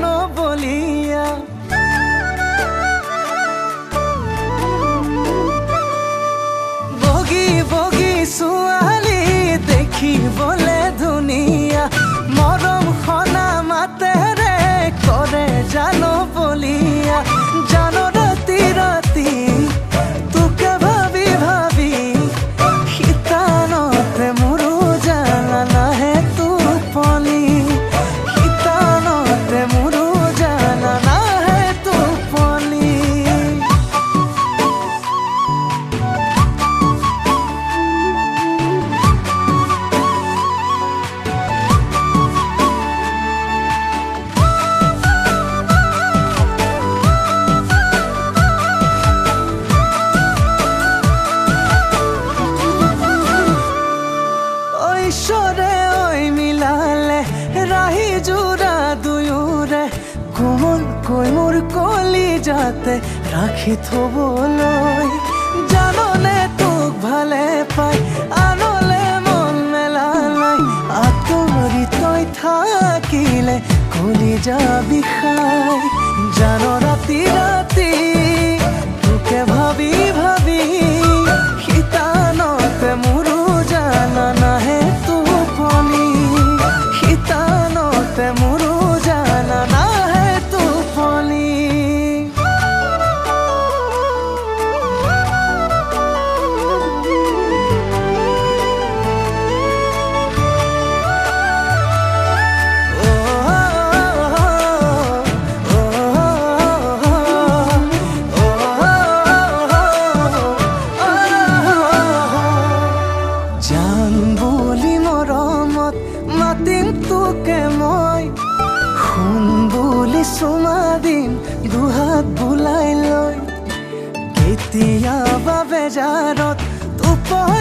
জানো বলিয়া বগী বগী ছোৱালী দেখিবলে ধুনীয়া মৰম সনা মাতেৰে কৰে জানো বলিয়া জানো ৰাতি ৰাতি তোকে ভাবি ভাবি শীতানতে মোৰো জানা নাহে টোপনি শীতানতে মোৰো জানা নাহে টোপনি ঈশ্বৰে ঐ মিলালে ৰাহি যোৰা দুয়োৰে কোমলকৈ মোৰ কলিজাতে ৰাখি থবলৈ জাননে তোক ভালে পাই আনলে মন মেলা নাই আঁতৰি তই থাকিলে কলিজা বিষাই জান ৰাতি ৰাতি তোকে ভাবি ভাবি শীতানতে মোৰো জানা নাহে টোপনি শীতানতে মোৰো জানা নাহে টোপনি জান বুলি মৰমত মাতিম তোকে মই শুন বুলি চুমা দিম দুহাত বুলাই লৈ কেতিয়াবা বেজাৰত টোপনি